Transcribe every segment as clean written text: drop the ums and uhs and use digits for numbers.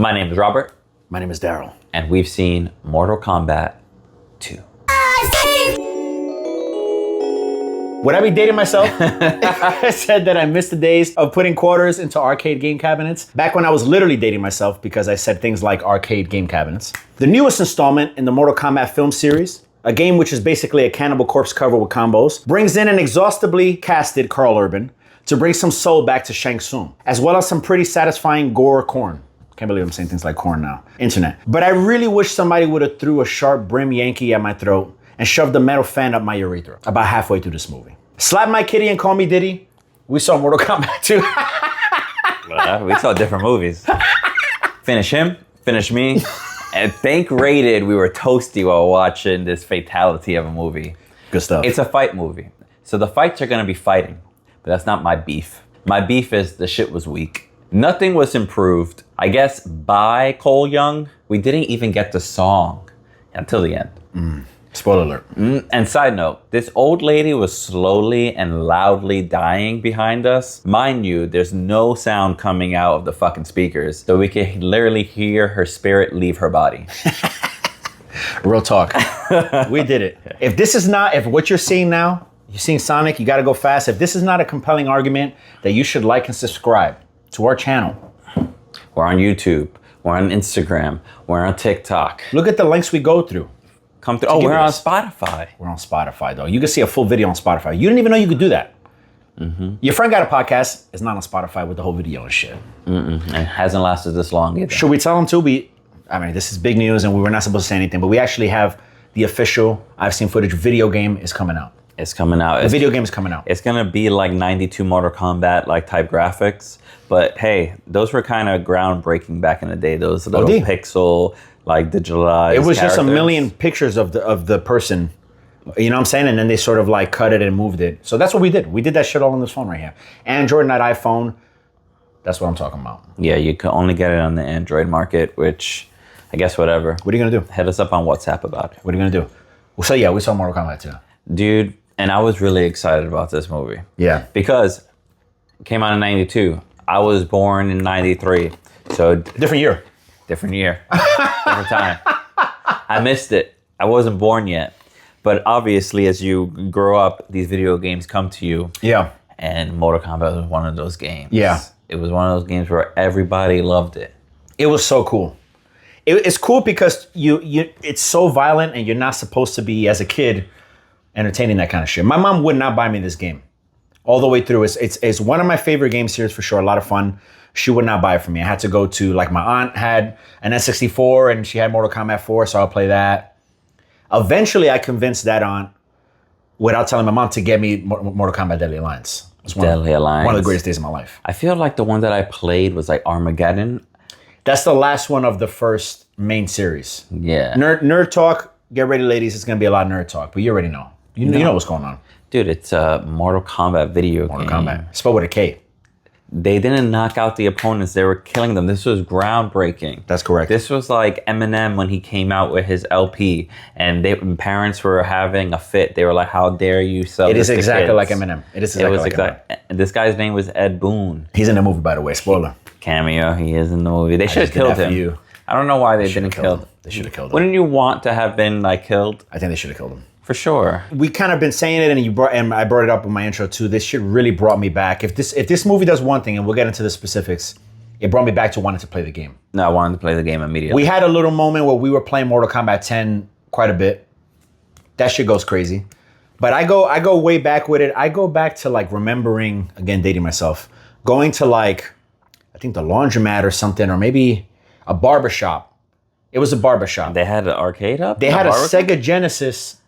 My name is Robert. My name is Daryl. And we've seen Mortal Kombat II. Would I be dating myself? I said that I missed the days of putting quarters into arcade game cabinets. Back when I was literally dating myself because I said things like arcade game cabinets. The newest installment in the Mortal Kombat film series, a game which is basically a Cannibal Corpse cover with combos, brings in an exhaustively casted Karl Urban to bring some soul back to Shang Tsung, as well as some pretty satisfying gore corn. Can't believe I'm saying things like corn now. Internet. But I really wish somebody would have threw a sharp brim Yankee at my throat and shoved a metal fan up my urethra about halfway through this movie. Slap my kitty and call me Diddy. We saw Mortal Kombat 2. We saw different movies. Finish him, finish me. And think rated, we were toasty while watching this fatality of a movie. Good stuff. It's a fight movie. So the fights are gonna be fighting, but that's not my beef. My beef is the shit was weak. Nothing was improved. I guess by Cole Young, we didn't even get the song until the end. Spoiler alert. And side note, this old lady was slowly and loudly dying behind us. Mind you, there's no sound coming out of the fucking speakers, so we can literally hear her spirit leave her body. Real talk. We did it. If what you're seeing now, you're seeing Sonic, you gotta go fast. If this is not a compelling argument that you should like and subscribe to our channel. We're on YouTube, we're on Instagram, we're on TikTok. Look at the links we go through. Come through. Oh, we're on Spotify. We're on Spotify, though. You can see a full video on Spotify. You didn't even know you could do that. Your friend got a podcast. It's not on Spotify with the whole video and shit. It hasn't lasted this long either. Should we tell them too? This is big news and we were not supposed to say anything, but we actually have the official I've Seen Footage video game is coming out. It's coming out. The video game is coming out. It's gonna be like 92 Mortal Kombat like type graphics. But hey, those were kind of groundbreaking back in the day. Those little pixel, like digitalized. It was just a million pictures of the person. You know what I'm saying? And then they sort of like cut it and moved it. So that's what we did. We did that shit all on this phone right here. Android, not iPhone. That's what I'm talking about. Yeah, you can only get it on the Android market, which I guess whatever. What are you gonna do? Hit us up on WhatsApp about it. What are you gonna do? So yeah, we saw Mortal Kombat 2. Dude, and I was really excited about this movie. Yeah. Because it came out in 92. I was born in 93. So different year. Different time. I missed it. I wasn't born yet. But obviously, as you grow up, these video games come to you. Yeah. And Mortal Kombat was one of those games. Yeah. It was one of those games where everybody loved it. It was so cool. It's cool because it's so violent and you're not supposed to be, as a kid, entertaining that kind of shit. My mom would not buy me this game all the way through. It's one of my favorite game series for sure. A lot of fun. She would not buy it for me. I had to go to, like, my aunt had an N64 and she had Mortal Kombat 4, so I'll play that. Eventually, I convinced that aunt, without telling my mom, to get me Mortal Kombat Deadly Alliance. It's one of the greatest days of my life. I feel like the one that I played was like Armageddon. That's the last one of the first main series. Yeah. Nerd talk. Get ready, ladies. It's going to be a lot of nerd talk, but you already know. You know what's going on. Dude, it's a Mortal Kombat video game. Mortal Kombat. Spelled with a K. They didn't knock out the opponents. They were killing them. This was groundbreaking. That's correct. This was like Eminem when he came out with his LP and parents were having a fit. They were like, how dare you sell this to kids? It is exactly like Eminem. This guy's name was Ed Boon. He's in the movie, by the way. Spoiler. Cameo. He is in the movie. They should have killed him. I don't know why they didn't kill him. They should have killed him. Wouldn't you want to have been like killed? I think they should have killed him. For sure. We kind of been saying it, and I brought it up in my intro too. This shit really brought me back. If this movie does one thing, and we'll get into the specifics, it brought me back to wanting to play the game. No, I wanted to play the game immediately. We had a little moment where we were playing Mortal Kombat 10 quite a bit. That shit goes crazy. But I go way back with it. I go back to, like, remembering, again, dating myself, going to, like, I think the laundromat or something, or maybe a barbershop. It was a barbershop. They had an arcade up? They had a Sega Genesis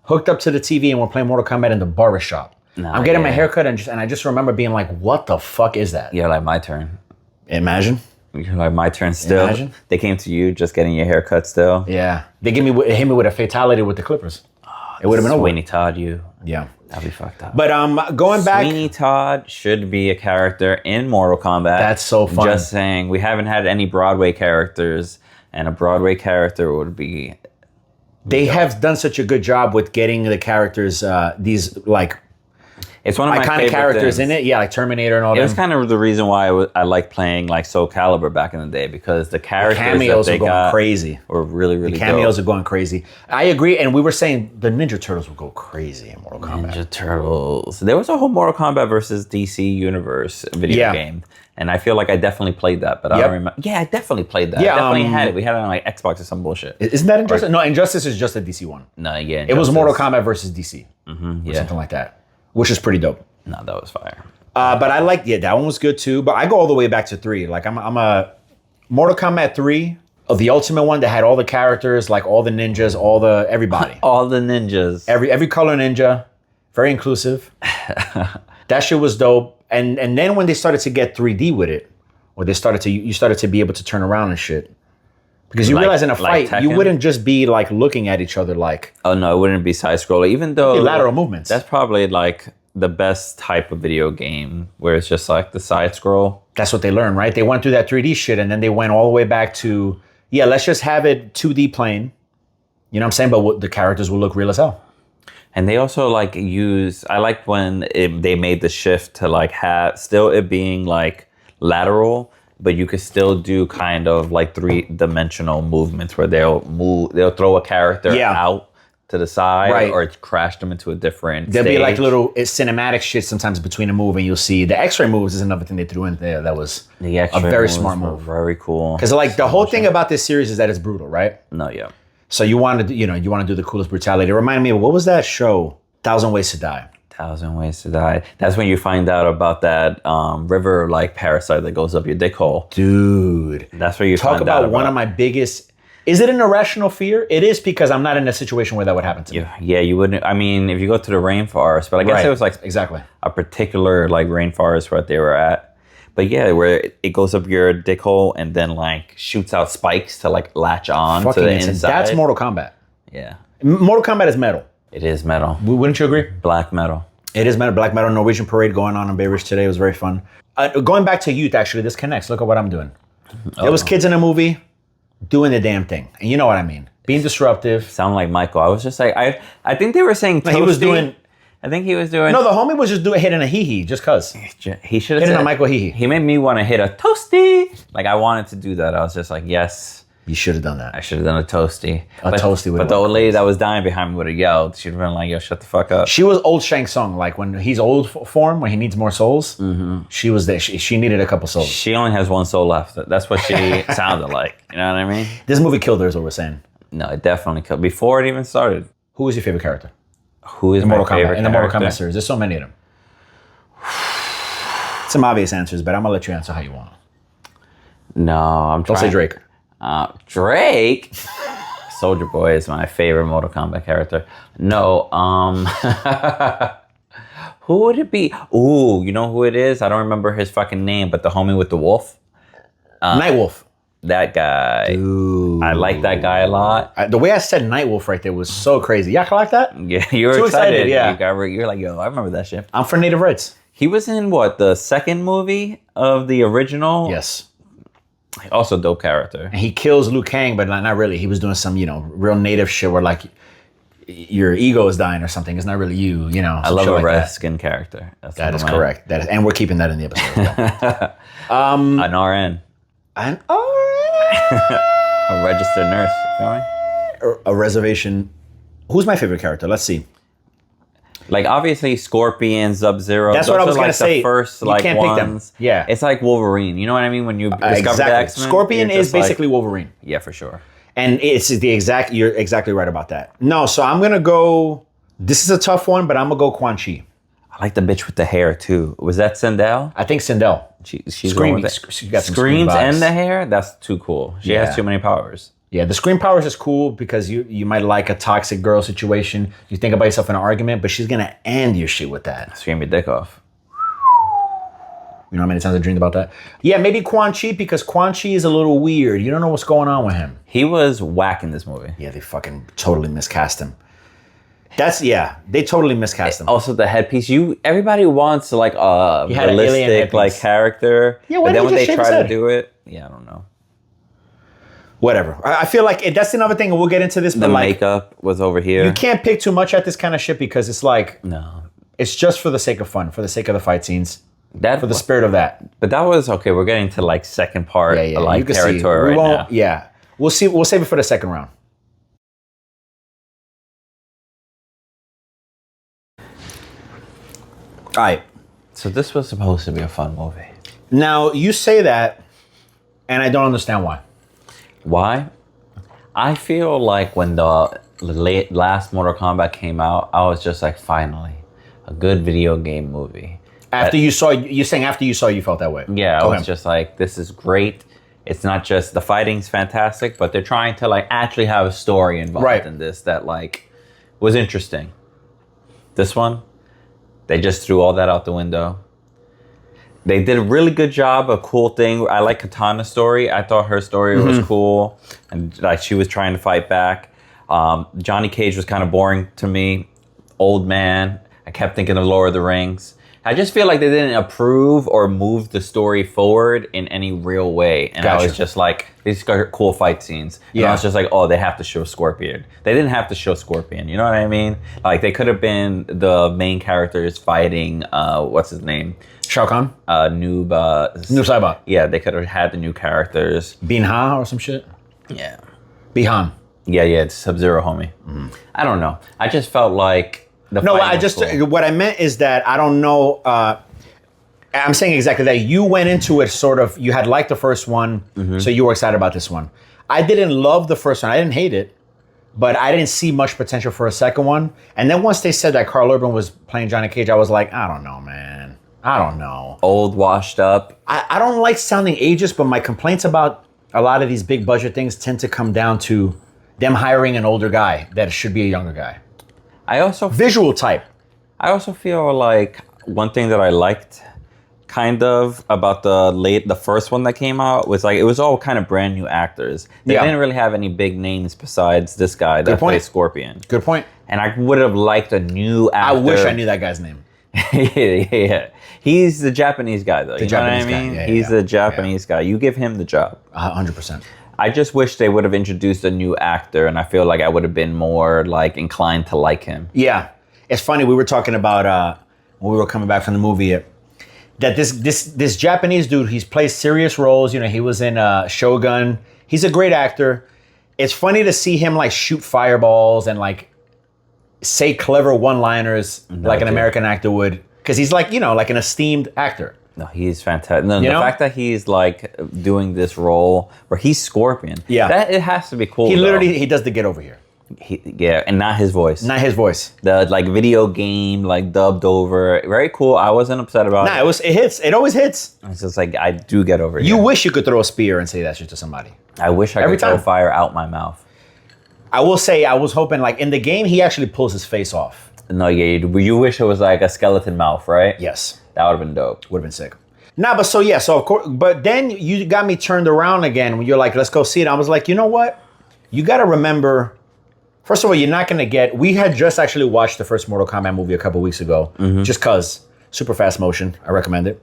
hooked up to the TV and we're playing Mortal Kombat in the barbershop. I'm getting my haircut and I just remember being like, what the fuck is that? Yeah, like my turn. Imagine. You're like my turn still. Imagine. They came to you just getting your haircut still. Yeah. They hit me with a fatality with the Clippers. It would have been over. Sweeney Todd, you. Yeah. That'd be fucked up. But going back. Sweeney Todd should be a character in Mortal Kombat. That's so fun. Just saying, we haven't had any Broadway characters, and a Broadway character would be. They have done such a good job with getting the characters, these, like, It's one of my iconic favorite characters things. in it. Yeah, like Terminator and all that. It was kind of the reason why I like playing like Soul Calibur back in the day, because the characters Cameos that are they going got crazy. were really, really The cameos dope. are going crazy. I agree, and we were saying the Ninja Turtles will go crazy in Mortal Kombat. Ninja Turtles. There was a whole Mortal Kombat versus DC Universe video game. And I feel like I definitely played that, but I don't remember. Yeah, I definitely played that. Yeah, I definitely had it. We had it on like Xbox or some bullshit. Isn't that Injustice? No, Injustice is just a DC one. No, yeah. It was Mortal Kombat versus DC. Or Yeah. something like that, which is pretty dope. No, that was fire. But I like, that one was good too. But I go all the way back to 3. Like I'm a Mortal Kombat 3, of the Ultimate one that had all the characters, like all the ninjas, everybody. All the ninjas. Every color ninja, very inclusive. That shit was dope. And then when they started to get 3D with it, or you started to be able to turn around and shit. Because you realize in a fight, you wouldn't just be like looking at each other like. Oh no, it wouldn't be side scroller. Even though lateral movements. That's probably like the best type of video game where it's just like the side scroll. That's what they learned, right? They went through that 3D shit and then they went all the way back to, let's just have it 2D plane. You know what I'm saying? But the characters will look real as hell. And they also like I like when they made the shift to like have still it being like lateral, but you could still do kind of like 3-dimensional movements where they'll throw a character out to the side or crash them into a different There'll stage. be like little cinematic shit sometimes between a move, and you'll see the X-ray moves is another thing they threw in there. That was a very smart move. Very cool. Because like the whole thing about this series is that it's brutal, right? No, yeah. So you want to do the coolest brutality. It reminded me of, what was that show? 1,000 Ways to Die. 1,000 Ways to Die. That's when you find out about that river like parasite that goes up your dick hole. Dude. That's where you talk find out about one of my biggest. Is it an irrational fear? It is, because I'm not in a situation where that would happen to me. Yeah, you wouldn't. I mean, if you go to the rainforest, but I guess it was like exactly a particular like rainforest where they were at. But yeah, where it goes up your dick hole and then like shoots out spikes to like latch on to the inside. That's Mortal Kombat. Yeah. Mortal Kombat is metal. It is metal. Wouldn't you agree? Black metal. It is metal. Black metal Norwegian parade going on in Bay Ridge today. It was very fun. Going back to youth, actually, this connects. Look at what I'm doing. There was kids in a movie doing the damn thing. And you know what I mean. Being disruptive. Sound like Michael. I was just like, I think they were saying toasty. He was doing... I think he was doing... No, the homie was just hitting a hee-hee just cuz. He should have hitting said... a Michael hee-hee. He made me want to hit a toasty. Like, I wanted to do that. I was just like, yes. You should have done that. I should have done a toasty. Toasty. But the old lady that was dying behind me would have yelled. She'd have been like, yo, shut the fuck up. She was old Shang Tsung. Like, when he's old for him, when he needs more souls, she was there. She needed a couple souls. She only has one soul left. That's what she sounded like. You know what I mean? This movie killed her, is what we're saying. No, it definitely killed. Before it even started. Who was your favorite character? Who is my favorite character? In the Mortal Kombat series. There's so many of them. Some obvious answers, but I'm going to let you answer how you want. No, I'm trying. Don't say Drake. Drake? Soldier Boy is my favorite Mortal Kombat character. No, who would it be? Ooh, you know who it is? I don't remember his fucking name, but the homie with the wolf. Nightwolf. That guy. Dude. I like that guy a lot. The way I said Nightwolf right there was so crazy. Y'all like that? Yeah, you were Too excited. yeah. You're like, yo, I remember that shit. I'm for native rights. He was in what, the second movie of the original? Yes. Also dope character. And he kills Liu Kang, but not really. He was doing some, real native shit where like your ego is dying or something. It's not really you, I love a red skin character. That is correct. And we're keeping that in the episode. An RN. An RN. A registered nurse. You know A reservation. Who's my favorite character? Let's see. Like obviously Scorpion, Sub-Zero. That's what I was gonna say. The first you can't pick them. Yeah, it's like Wolverine. You know what I mean? When you discover the X-Men, Scorpion is basically Wolverine. Yeah, for sure. And you're exactly right about that. No, so I'm gonna go. This is a tough one, but I'm gonna go Quan Chi. I like the bitch with the hair too. Was that Sindel? I think Sindel. She's Screaming. She got some screams scream vibes. and the hair. That's too cool. She has too many powers. Yeah, the scream powers is cool because you might like a toxic girl situation. You think about yourself in an argument, but she's gonna end your shit with that. Scream your dick off. You know how many times I dreamed about that? Yeah, maybe Quan Chi, because Quan Chi is a little weird. You don't know what's going on with him. He was whack in this movie. Yeah, they fucking totally miscast him. They totally miscast him. Also, the headpiece. Everybody wants like a realistic like character. Yeah, but then when they try to do it, I don't know. Whatever. I feel like that's another thing, and we'll get into this. The makeup was over here. You can't pick too much at this kind of shit because it's like no. It's just for the sake of fun, for the sake of the fight scenes, That for the spirit of that. But that was okay. We're getting to like second part, like territory right now. Yeah, we'll see. We'll save it for the second round. All right. So this was supposed to be a fun movie. Now you say that, and I don't understand why. Why? I feel like when the last Mortal Kombat came out, I was just like, finally, a good video game movie. After you saw, you're saying after you saw, you felt that way. Yeah, I was just like, this is great. It's not just the fighting's fantastic, but they're trying to like actually have a story involved in this that like was interesting. This one, they just threw all that out the window. They did a really good job. A cool thing. I like Katana's story. I thought her story was cool, and like she was trying to fight back. Johnny Cage was kind of boring to me. Old man. I kept thinking of Lord of the Rings. I just feel like they didn't approve or move the story forward in any real way. And I was just like, these are cool fight scenes. And I was just like, oh, they have to show Scorpion. They didn't have to show Scorpion. You know what I mean? Like, they could have been the main characters fighting, what's his name? Shao Kahn? Noob Saibot. Yeah, they could have had the new characters. Bin-Ha or some shit? Yeah. Bihan. Yeah, it's Sub-Zero, homie. I don't know. I just felt like... What I meant is that I don't know. I'm saying exactly that. You went into it sort of, you had liked the first one, so you were excited about this one. I didn't love the first one. I didn't hate it, but I didn't see much potential for a second one. And then once they said that Carl Urban was playing Johnny Cage, I was like, I don't know, man. I don't know. Old, washed up. I don't like sounding ageist, but my complaints about a lot of these big budget things tend to come down to them hiring an older guy that should be a younger guy. Visual type. I also feel like one thing that I liked kind of about the first one that came out was like it was all kind of brand new actors. They didn't really have any big names besides this guy that plays Scorpion. Good point. And I would have liked a new actor. I wish I knew that guy's name. yeah. He's the Japanese guy though. You know what I mean? He's the Japanese guy. You give him the job. 100%. I just wish they would have introduced a new actor, and I feel like I would have been more like inclined to like him. Yeah, it's funny. We were talking about when we were coming back from the movie that this Japanese dude, he's plays serious roles. You know, he was in Shogun. He's a great actor. It's funny to see him like shoot fireballs and like say clever one-liners like an American actor would, because he's like like an esteemed actor. No, he's fantastic. No, the fact that he's like doing this role where he's Scorpion, that it has to be cool. He literally he does the get over here. And not his voice. Not his voice. The like video game like dubbed over. Very cool. I wasn't upset about it. It hits. It always hits. It's just like I do get over here. You wish you could throw a spear and say that shit to somebody. I wish I could throw fire out my mouth. I will say I was hoping like in the game he actually pulls his face off. No, you wish it was like a skeleton mouth, right? Yes. That would have been dope. Would have been sick. Nah, but so of course, but then you got me turned around again when you're like, let's go see it. I was like, you know what? You got to remember, first of all, you're not going to get, we had just actually watched the first Mortal Kombat movie a couple weeks ago, just because, super fast motion, I recommend it.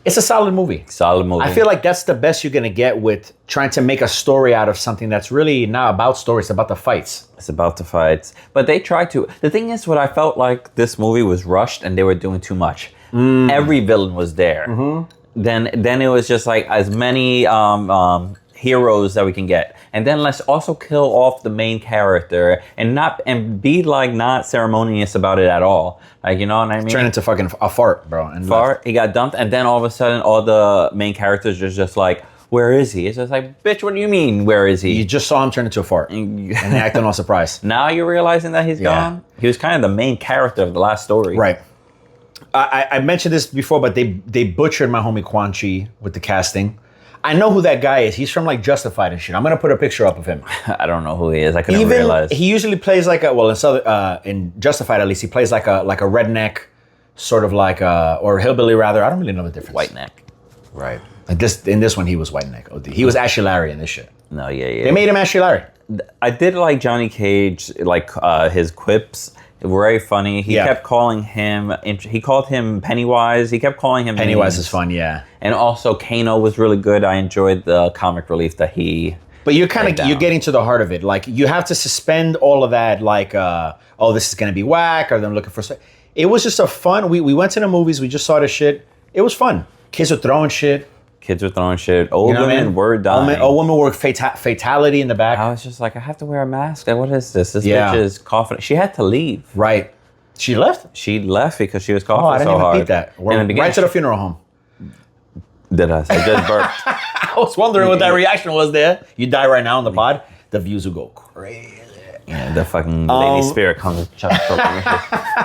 It's a solid movie. Solid movie. I feel like that's the best you're going to get with trying to make a story out of something that's really not about story, it's about the fights. It's about the fights. But they tried to, the thing is what I felt like this movie was rushed and they were doing too much. Every villain was there. Then it was just like as many heroes that we can get, and then let's also kill off the main character and be like not ceremonious about it at all. Like, you know what I mean? Turn into fucking a fart, bro. And fart. He got dumped, and then all of a sudden, all the main characters are just like, where is he? It's just like, bitch, what do you mean, where is he? You just saw him turn into a fart and acting all surprised. Now you're realizing that he's gone? He was kind of the main character of the last story. Right. I mentioned this before, but they butchered my homie Quan Chi with the casting. I know who that guy is. He's from like Justified and shit. I'm gonna put a picture up of him. I don't know who he is. I couldn't realize. He usually plays like in Justified at least, he plays like a redneck, sort of like or hillbilly rather. I don't really know the difference. White neck. Right. Like in this one he was white neck. He was Ashley Larry in this shit. No, yeah. They made him Ashley Larry. I did like Johnny Cage, like his quips. Very funny. He kept calling him, he called him Pennywise. He kept calling him Pennywise names. Is fun, yeah. And also Kano was really good. I enjoyed the comic relief that he But you're you're getting to the heart of it. Like you have to suspend all of that like, this is going to be whack or them looking for... It was just a fun. We went to the movies. We just saw the shit. It was fun. Kids were throwing shit. Kids were throwing shit. Old You know what I women mean? were dying. Old women were fatality in the back. I was just like, I have to wear a mask. Like, what is this? This Yeah. bitch is coughing. She had to leave. Right. She left? She left because she was coughing Oh, I didn't so even hard. peep that. In the beginning, Right to the funeral home. did I? I just burped. I was wondering what that reaction was there. You die right now on the pod, the views will go crazy. Yeah, the fucking lady spirit comes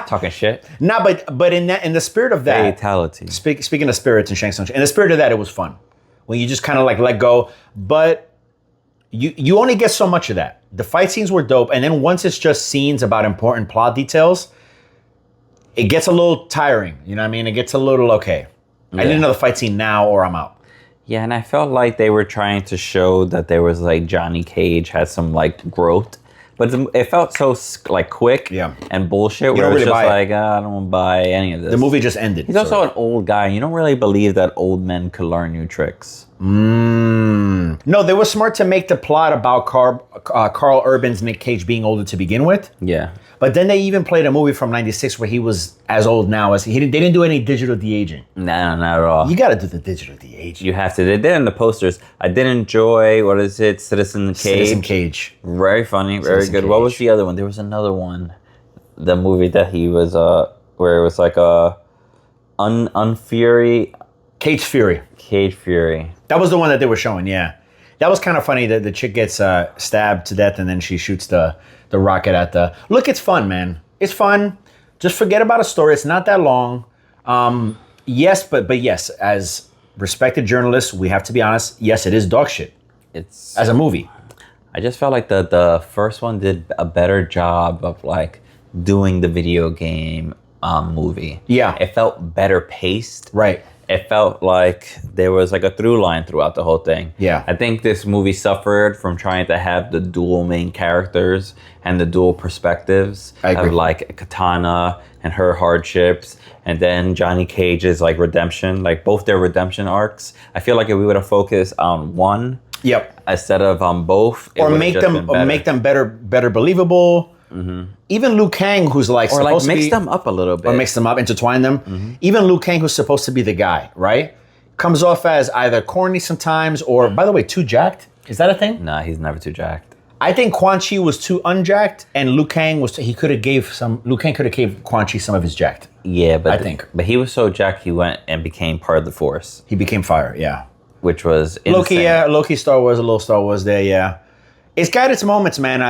talking shit. Nah, but in the spirit of that, Fatality. speaking of spirits and Shang Tsung, in the spirit of that, it was fun. When you just kind of like let go, but you only get so much of that. The fight scenes were dope, and then once it's just scenes about important plot details, it gets a little tiring. You know what I mean? It gets a little okay. I need another fight scene now, or I'm out. Yeah, and I felt like they were trying to show that there was like Johnny Cage had some like growth, but it felt so like quick and bullshit. Where don't it was really just buy it. like, I don't want to buy any of this. The movie just ended. He's also an old guy. You don't really believe that old men could learn new tricks. No, they were smart to make the plot about Carl Urban's Nick Cage being older to begin with. Yeah. But then they even played a movie from '96 where he was as old now as they didn't do any digital de-aging. No, not at all. You got to do the digital de-aging. You have to. They did in the posters. I did enjoy, what is it, Citizen Cage. Citizen Cage. Very funny, very Citizen good. Cage. What was the other one? There was another one. The movie that he was, where it was like a Unfury. Cage Fury. Cage Fury. That was the one that they were showing, yeah. That was kind of funny that the chick gets stabbed to death and then she shoots the rocket at the... Look, it's fun, man. It's fun. Just forget about a story. It's not that long. Yes, but yes, as respected journalists, we have to be honest. Yes, it is dog shit. It's... As a movie. I just felt like the first one did a better job of like doing the video game movie. Yeah. It felt better paced. Right. It felt like there was like a through line throughout the whole thing. Yeah. I think this movie suffered from trying to have the dual main characters and the dual perspectives I agree. of like Katana and her hardships, and then Johnny Cage's like redemption, like both their redemption arcs. I feel like if we would have focused on one, Yep. instead of on both, it Or would've make just them been better. make them better believable. Even Liu Kang, who's like or supposed like to mix be, them up a little bit. or mix them up, intertwine them. Even Liu Kang, who's supposed to be the guy, right? Comes off as either corny sometimes, or by the way, too jacked. Is that a thing? Nah, he's never too jacked. I think Quan Chi was too unjacked, and Liu Kang could have gave Quan Chi some of his jacked. Yeah, but I think. but he was so jacked he went and became part of the Force, He became fire, yeah. which was insane. Loki, yeah, Loki, Star Wars, a little Star Wars there, yeah. It's got its moments, man.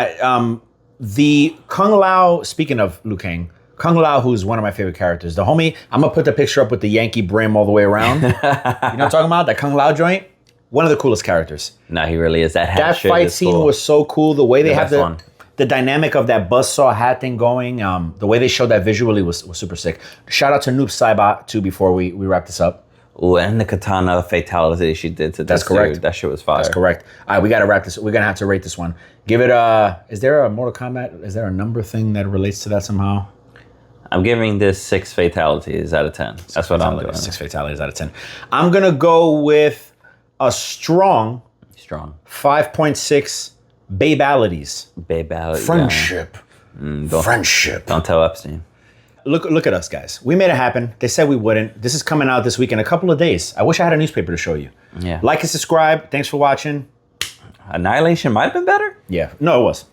The Kung Lao, speaking of Liu Kang, Kung Lao, who's one of my favorite characters, the homie, I'm gonna put the picture up with the Yankee brim all the way around. You know what I'm talking about? That Kung Lao joint? One of the coolest characters. No, he really is. That That fight scene was so cool. The way they have best one. the dynamic of that buzzsaw hat thing going, the way they showed that visually was super sick. Shout out to Noob Saibot too before we wrap this up. Ooh, and the katana fatality she did to That's this correct. dude, that shit was fire. That's correct. All right, we gotta wrap this. We're gonna have to rate this one. Give it is there a Mortal Kombat? Is there a number thing that relates to that somehow? I'm giving this 6 fatalities out of 10. That's what I'm doing. 6 fatalities out of 10. I'm gonna go with a strong Strong. 5.6 babalities. Babe Alley. Friendship. Don't, Friendship. don't tell Epstein. Look at us, guys. We made it happen. They said we wouldn't. This is coming out this week in a couple of days. I wish I had a newspaper to show you. Yeah. Like and subscribe. Thanks for watching. Annihilation might have been better. Yeah. No, it was.